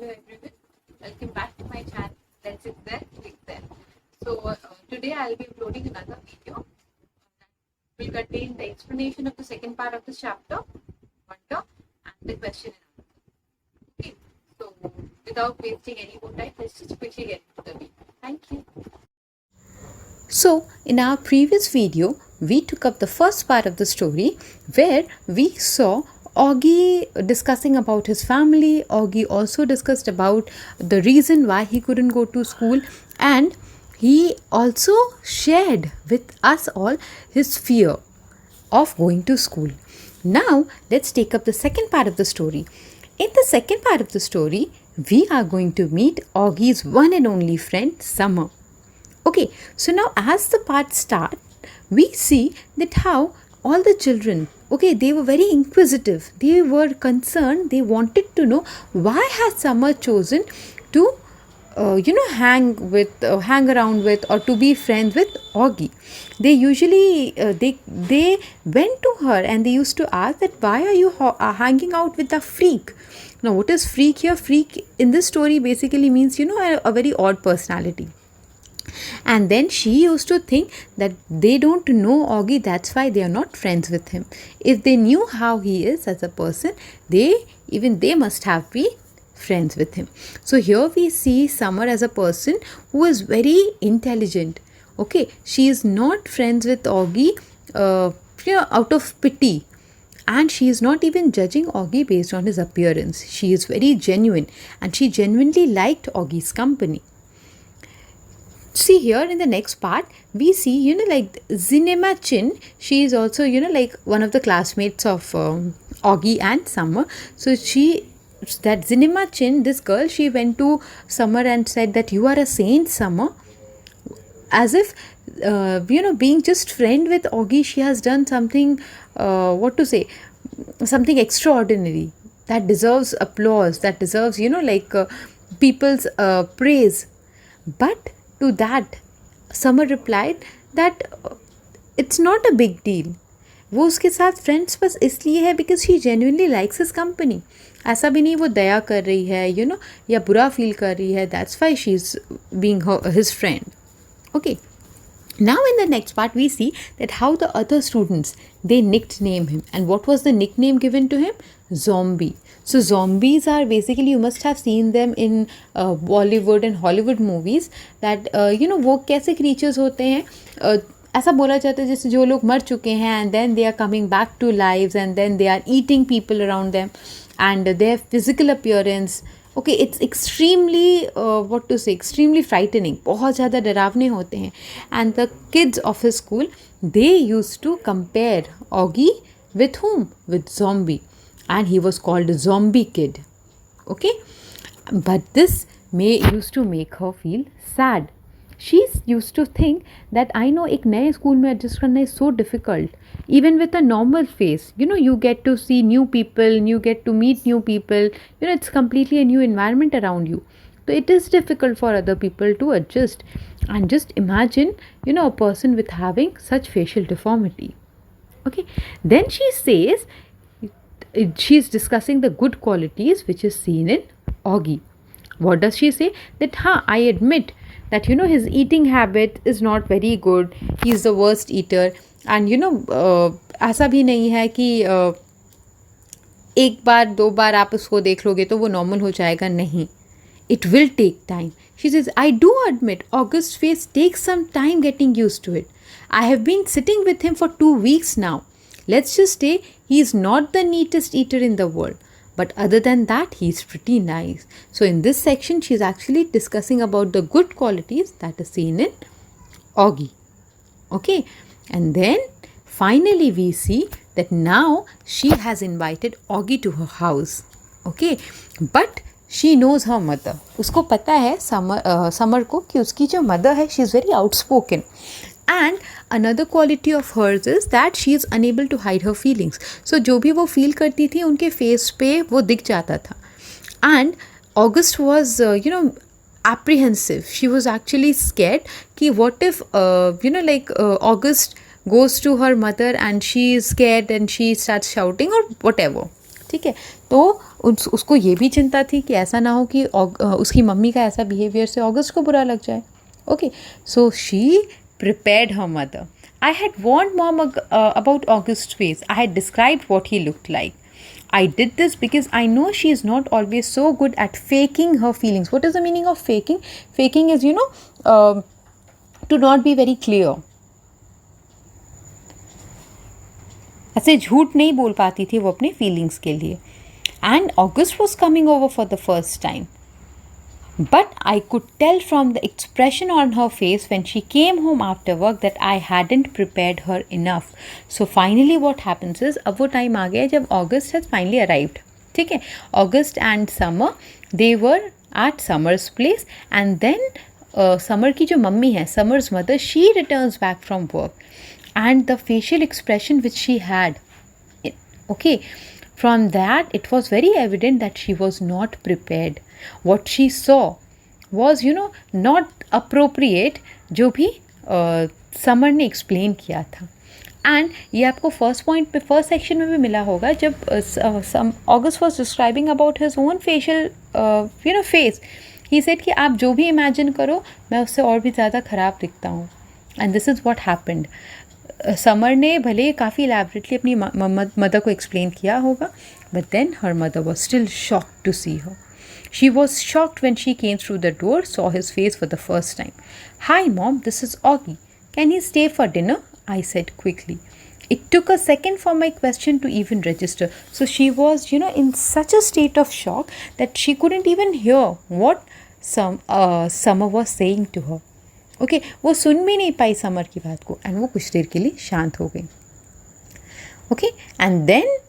Hello everyone, welcome back to my channel. Let's Sit There, Click There. So today I'll be uploading another video that will contain the explanation of the second part of this chapter, wonder, and the question and answer. Okay, so without wasting any more time, let's just quickly get into the video. Thank you. So, in our previous video, we took up the first part of the story where we saw Augie discussing about his family. Augie also discussed about the reason why he couldn't go to school, and he also shared with us all his fear of going to school. Now, let's take up the second part of the story. In the second part of the story, we are going to meet Augie's one and only friend, Summer. Okay, so now as the part starts, we see that how all the children, okay, they were very inquisitive. They were concerned. They wanted to know why has Summer chosen to, hang around with, or to be friends with Augie. They usually they went to her and they used to ask that why are you hanging out with a freak. Now, what is freak here? Freak in this story basically means a very odd personality. And then she used to think that they don't know Augie, that's why they are not friends with him. If they knew how he is as a person, they must have been friends with him. So here we see Summer as a person who is very intelligent. Okay, she is not friends with Augie out of pity. And she is not even judging Augie based on his appearance. She is very genuine and she genuinely liked Augie's company. See here in the next part, we see, like Zinema Chin, she is also, like one of the classmates of Augie and Summer. So that Zinema Chin, this girl, she went to Summer and said that you are a saint, Summer. As if, being just friend with Augie, she has done something, something extraordinary that deserves applause, that deserves, people's praise. But to that, Summer replied that it's not a big deal. वो उसके साथ friends बस इसलिए है because she genuinely likes his company. ऐसा भी नहीं वो दया कर रही है या बुरा फील कर रही है. That's why she is being his friend. Okay. Now in the next part we see that how the other students, they nickname him. And what was the nickname given to him? Zombie. So zombies are basically, you must have seen them in Bollywood and Hollywood movies that वो कैसे creatures होते हैं. ऐसा बोला जाता है जैसे जो लोग मर चुके हैं and then they are coming back to lives and then they are eating people around them and their physical appearance, okay, it's extremely extremely frightening. बहुत ज़्यादा डरावने होते हैं. And the kids of his school, they used to compare Augie with whom? With Zombie. And he was called a zombie kid. Okay, but this used to make her feel sad. She used to think that I know एक नए school में adjust करना is so difficult. Even with a normal face, you get to see new people, you get to meet new people, it's completely a new environment around you. So it is difficult for other people to adjust. And just imagine, a person with having such facial deformity. Okay, then she says, she's discussing the good qualities which is seen in Augie. What does she say? That I admit that his eating habit is not very good. He's the worst eater. And ऐसा भी नहीं है कि एक बार दो बार आप उसको देख लोगे तो वो नॉर्मल हो जाएगा. नहीं, it will take time. She says, I do admit August's face takes some time getting used to it. I have been sitting with him for 2 weeks now. Let's just say he is not the neatest eater in the world. But other than that, he's pretty nice. So in this section, she's actually discussing about the good qualities that are seen in Augie. Okay. And then finally we see that now she has invited Augie to her house. Okay. But she knows her mother. उसको पता है Summer को कि उसकी जो mother है, she is very outspoken. And another quality of hers is that she is unable to hide her feelings. So जो भी वो feel करती थी उनके face पे वो दिख जाता था. And August was apprehensive. She was actually scared कि what if August goes to her mother and she is scared and she starts shouting or whatever. ठीक है। तो उसको ये भी चिंता थी कि ऐसा ना हो कि उसकी मम्मी का ऐसा बिहेवियर से ऑगस्ट को बुरा लग जाए। Okay, so she prepared her mother. I had warned mom about August's face. I had described what he looked like. I did this because I know she is not always so good at faking her feelings. What is the meaning of faking? Faking is, to not be very clear. ऐसे झूठ नहीं बोल पाती थी वो अपने feelings के लिए. And August was coming over for the first time. But I could tell from the expression on her face when she came home after work that I hadn't prepared her enough. So finally what happens is, अब वो time आ गया जब August has finally arrived. ठीक है, August and Summer, they were at Summer's place, and then Summer की जो mummy है, Summer's mother, she returns back from work, and the facial expression which she had, okay, from that it was very evident that she was not prepared. What she saw was, not appropriate जो भी summer ने explain किया था. And ये आपको first section में भी मिला होगा जब August was describing about his own facial face. He said कि आप जो भी इमेजिन करो मैं उससे और भी ज़्यादा ख़राब दिखता हूँ. And this is what happened. Summer ने भले काफ़ी इलैबोरेटली अपनी मदर को एक्सप्लेन किया होगा, but then her mother was still shocked to see her. She was shocked when she came through the door, saw his face for the first time. "Hi mom, this is Augie. Can he stay for dinner?" I said quickly. It took a second for my question to even register. So she was, in such a state of shock that she couldn't even hear what Summer was saying to her. Okay, वो सुन भी नहीं पाई summer की बात को, and वो कुछ देर के लिए शांत हो गई. Okay, and then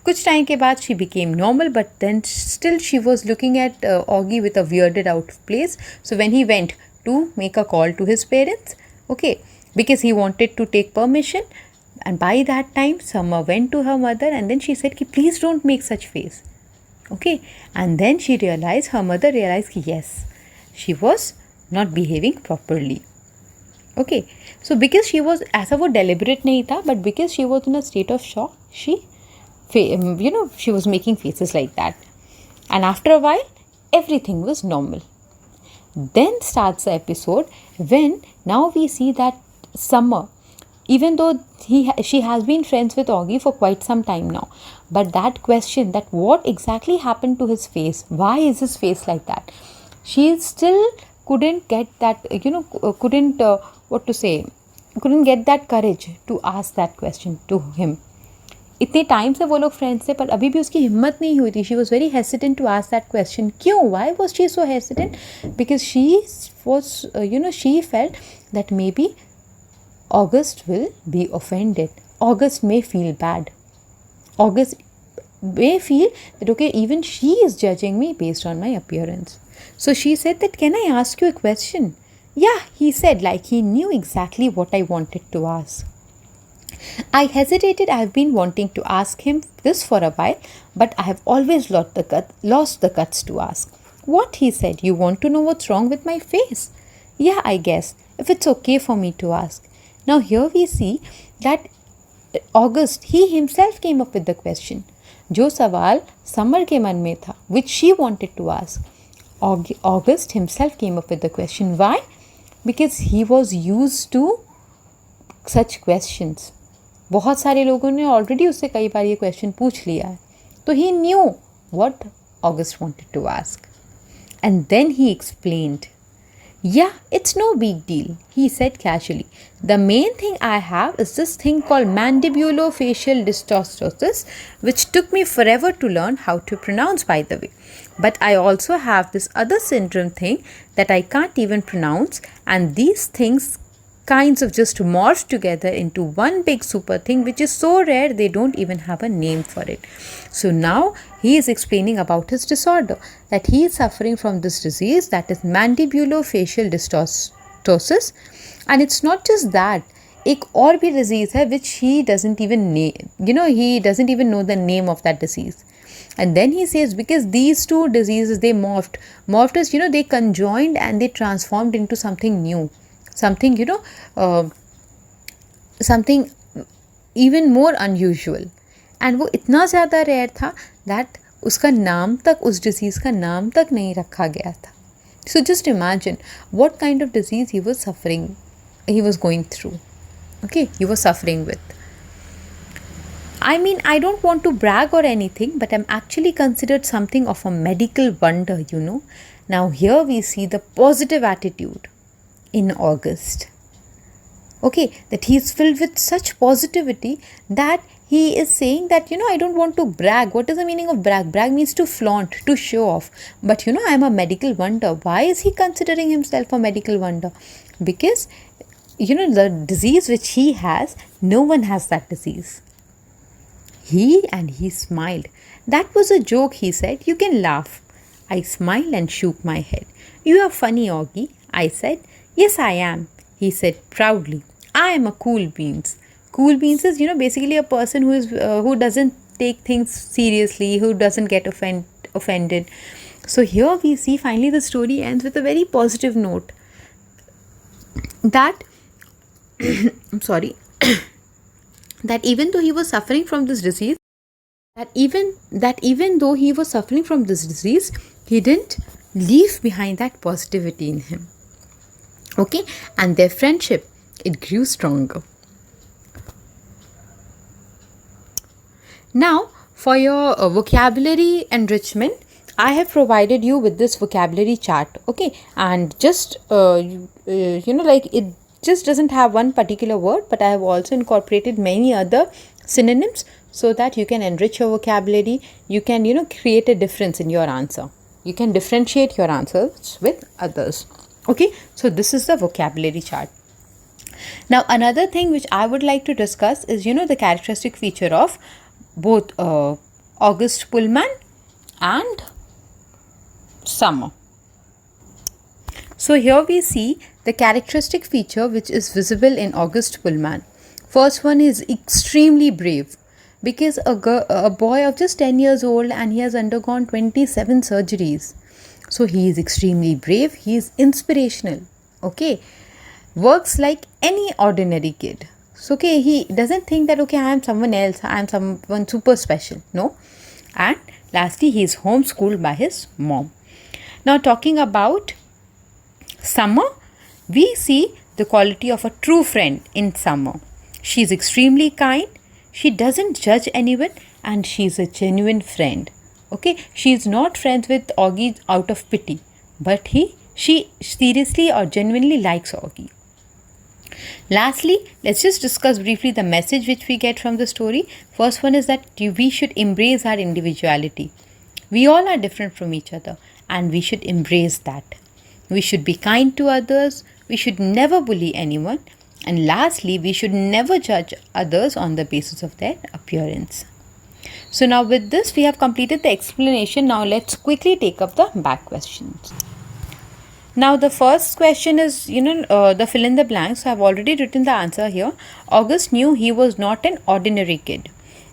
कुछ टाइम के बाद she became normal, but then still she was looking at Augie with a weirded out place. So when he went to make a call to his parents, okay, because he wanted to take permission, and by that time Summer went to her mother and then she said ki please don't make such face. Okay, and then she realized, her mother realized ki yes, she was not behaving properly. Okay, so because she was, ऐसा वो deliberate नहीं था, but because she was in a state of shock, she was making faces like that. And after a while, everything was normal. Then starts the episode when now we see that Summer, even though she has been friends with Augie for quite some time now, but that question, that what exactly happened to his face, why is his face like that, she still couldn't get that, couldn't get that courage to ask that question to him. इतने time से वो लोग friends थे, पर अभी भी उसकी हिम्मत नहीं हुई थी. She was very hesitant to ask that question. क्यों? Why was she so hesitant? Because she was she felt that may be August will be offended. August may feel bad. August may feel that, okay, even she is judging me based on my appearance. So she said that, can I ask you a question? Yeah, he said, like he knew exactly what I wanted to ask. I hesitated. I have been wanting to ask him this for a while, but I have always lost the guts to ask. What? He said. You want to know what's wrong with my face? Yeah, I guess, if it's okay for me to ask. Now here we see that August, he himself came up with the question. जो सवाल summer के मन में था, which she wanted to ask, August himself came up with the question. Why? Because he was used to such questions. बहुत सारे लोगों ने ऑलरेडी उससे कई बार ये क्वेश्चन पूछ लिया है, तो ही new what August wanted to ask. And then he explained. Yeah, it's no big deal, he said casually. The main thing I have is this thing called mandibulofacial dysostosis, which took me forever to learn how to pronounce, by the way. But I also have this other syndrome thing that I can't even pronounce, and these things kinds of just morph together into one big super thing, which is so rare they don't even have a name for it. So now he is explaining about his disorder, that he is suffering from this disease that is mandibulofacial dysostosis. And it's not just that, एक और भी disease है which he doesn't even he doesn't even know the name of that disease. And then he says, because these two diseases, they morphed as, they conjoined and they transformed into something new. Something, something even more unusual. And वो इतना ज़्यादा rare था that उसका नाम तक, उस disease का नाम तक नहीं रखा गया था. So just imagine what kind of disease he was going through. Okay, he was suffering with. I mean, I don't want to brag or anything, but I'm actually considered something of a medical wonder, you know. Now, here we see the positive attitude in August. Okay, that he is filled with such positivity that he is saying that, you know, I don't want to brag. What is the meaning of brag? Brag means to flaunt, to show off. But, you know, I'm a medical wonder. Why is he considering himself a medical wonder? Because, you know, the disease which he has, no one has that disease. He smiled. That was a joke, he said. You can laugh. I smiled and shook my head. You are funny, Augie. I said. Yes, I am. He said proudly. I am a cool beans. Cool beans is, you know, basically a person who doesn't take things seriously, who doesn't get offended. So here we see finally the story ends with a very positive note. That I'm sorry. That even though he was suffering from this disease, he didn't leave behind that positivity in him. Okay, and their friendship, it grew stronger. Now, for your vocabulary enrichment, I have provided you with this vocabulary chart. Okay, and just you know, like it just doesn't have one particular word, but I have also incorporated many other synonyms so that you can enrich your vocabulary. You can, you know, create a difference in your answer. You can differentiate your answers with others. Okay, so this is the vocabulary chart. Now, another thing which I would like to discuss is, you know, the characteristic feature of both August Pullman and Summer. So here we see the characteristic feature which is visible in August Pullman. First one is extremely brave, because a boy of just 10 years old and he has undergone 27 surgeries. So he is extremely brave, he is inspirational. Okay, works like any ordinary kid. So okay, he doesn't think that okay, I am someone else, I am someone super special. No. And lastly, he is homeschooled by his mom. Now talking about Summer, we see the quality of a true friend in Summer. She is extremely kind, she doesn't judge anyone, and she is a genuine friend. Okay, she is not friends with Augie out of pity, but she seriously or genuinely likes Augie. Lastly, let's just discuss briefly the message which we get from the story. First one is that we should embrace our individuality. We all are different from each other and we should embrace that. We should be kind to others. We should never bully anyone. And lastly, we should never judge others on the basis of their appearance. So now with this, we have completed the explanation. Now let's quickly take up the back questions. Now the first question is, the fill in the blanks. So I have already written the answer here. August knew he was not an ordinary kid.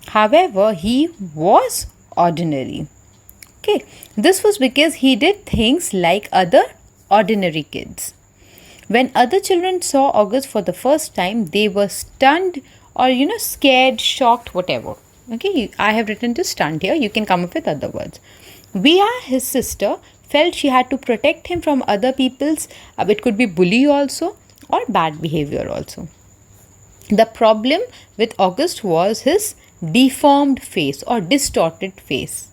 However, he was ordinary. Okay, this was because he did things like other ordinary kids. When other children saw August for the first time, they were stunned or scared, shocked, whatever. Okay, I have written to stunned here. You can come up with other words. Via, his sister, felt she had to protect him from other people's, it could be bully also or bad behavior also. The problem with August was his deformed face or distorted face.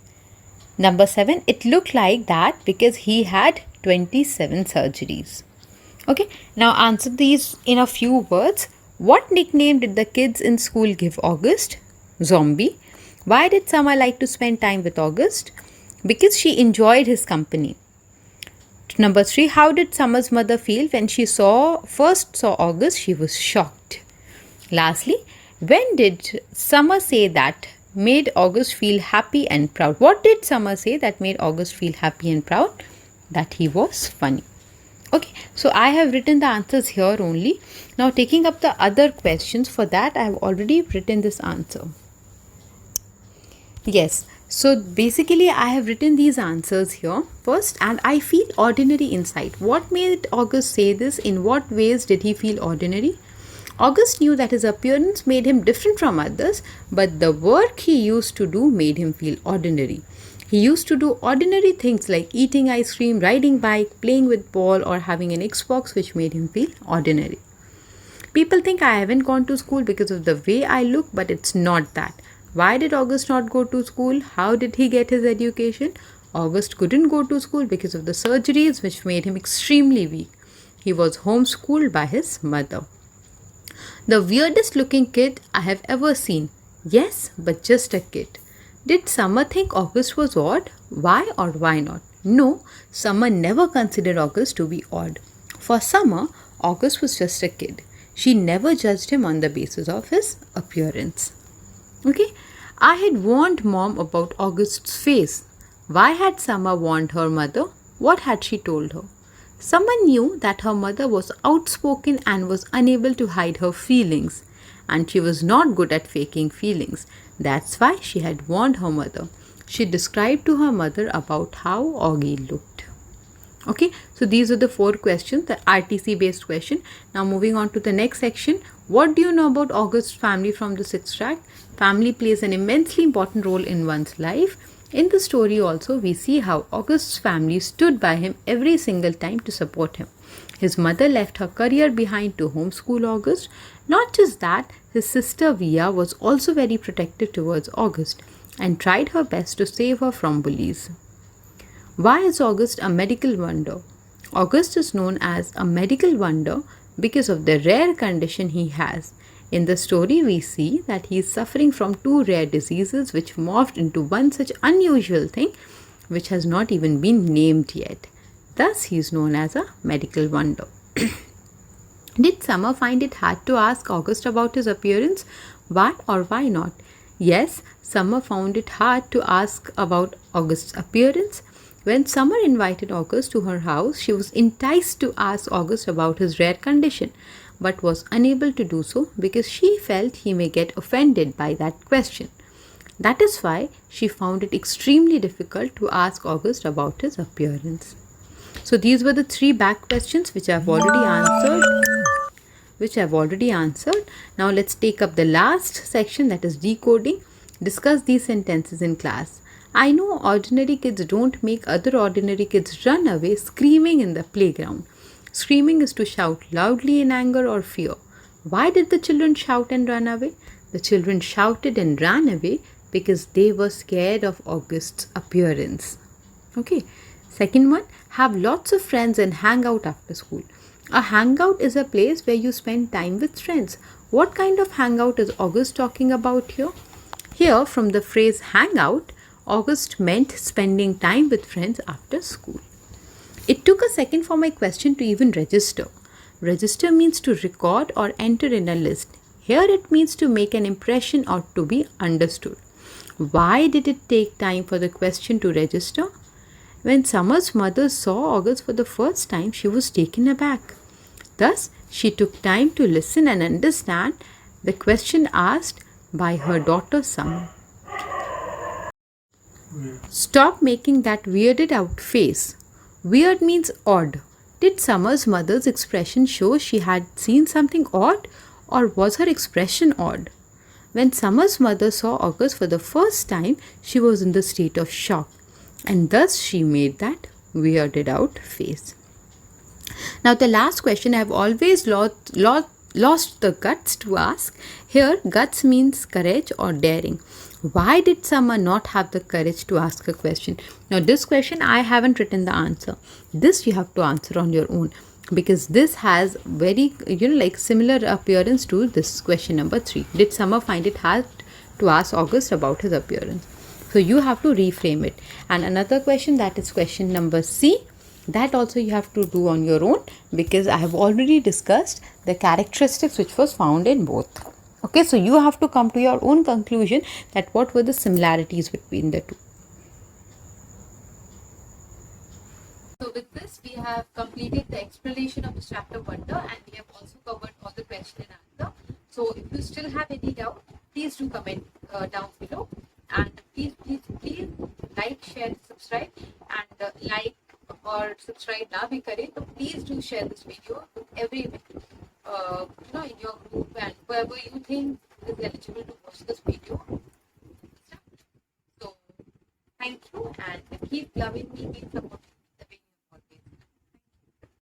Number 7, it looked like that because he had 27 surgeries. Okay, now answer these in a few words. What nickname did the kids in school give August? Zombie. Why did Summer like to spend time with August? Because she enjoyed his company. Number 3, how did Summer's mother feel when she first saw August? She was shocked. Lastly, when did Summer say that made August feel happy and proud? What did Summer say that made August feel happy and proud? That he was funny. Okay, so I have written the answers here only. Now taking up the other questions, for that I have already written this answer. Yes, so basically I have written these answers here first, and I feel ordinary inside. What made August say this? In what ways did he feel ordinary? August knew that his appearance made him different from others, but the work he used to do made him feel ordinary. He used to do ordinary things like eating ice cream, riding bike, playing with ball, or having an Xbox, which made him feel ordinary. People think I haven't gone to school because of the way I look, but it's not that. Why did August not go to school? How did he get his education? August couldn't go to school because of the surgeries which made him extremely weak. He was homeschooled by his mother. The weirdest looking kid I have ever seen. Yes, but just a kid. Did Summer think August was odd? Why or why not? No, Summer never considered August to be odd. For Summer, August was just a kid. She never judged him on the basis of his appearance. Okay, I had warned Mom about August's face. Why had Summer warned her mother? What had she told her? Summer knew that her mother was outspoken and was unable to hide her feelings, and she was not good at faking feelings. That's why she had warned her mother. She described to her mother about how Augie looked. Okay, so these are the 4 questions, the RTC based question. Now moving on to the next section. What do you know about August's family from this extract? Family plays an immensely important role in one's life. In the story also, we see how August's family stood by him every single time to support him. His mother left her career behind to homeschool August. Not just that, his sister Via was also very protective towards August and tried her best to save her from bullies. Why is August a medical wonder? August is known as a medical wonder because of the rare condition he has. In the story, we see that he is suffering from 2 rare diseases which morphed into one such unusual thing which has not even been named yet. Thus, he is known as a medical wonder. Did Summer find it hard to ask August about his appearance? Why or why not? Yes, Summer found it hard to ask about August's appearance. When Summer invited August to her house, she was enticed to ask August about his rare condition, but was unable to do so because she felt he may get offended by that question. That is why she found it extremely difficult to ask August about his appearance. So these were the 3 back questions which I have already answered. Now let's take up the last section, that is decoding. Discuss these sentences in class. I know ordinary kids don't make other ordinary kids run away screaming in the playground. Screaming is to shout loudly in anger or fear. Why did the children shout and run away? The children shouted and ran away because they were scared of August's appearance. Okay. Second one, have lots of friends and hang out after school. A hangout is a place where you spend time with friends. What kind of hangout is August talking about here? Here, from the phrase hangout, August meant spending time with friends after school. It took a second for my question to even register. Register means to record or enter in a list. Here it means to make an impression or to be understood. Why did it take time for the question to register? When Summer's mother saw August for the first time, she was taken aback. Thus, she took time to listen and understand the question asked by her daughter Summer. Stop making that weirded out face. Weird means odd. Did Summer's mother's expression show she had seen something odd, or was her expression odd? When Summer's mother saw August for the first time, she was in the state of shock, and thus she made that weirded out face. Now the last question I have always lost the guts to ask. Here, guts means courage or daring. Why did Summer not have the courage to ask a question? Now this question I haven't written the answer. This you have to answer on your own, because this has very similar appearance to this question number 3. Did Summer find it hard to ask August about his appearance? So you have to reframe it. And another question, that is question number C. That also you have to do on your own, because I have already discussed the characteristics which was found in both. Okay, so you have to come to your own conclusion that what were the similarities between the two. So with this, we have completed the explanation of the chapter wonder, and we have also covered all the question and answer. So if you still have any doubt, please do comment down below, and please like, share, subscribe, and like or subscribe now bhi kare, so please do share this video with everyone. in your group and whoever you think is eligible to watch this video. So thank you and keep loving me, keep supporting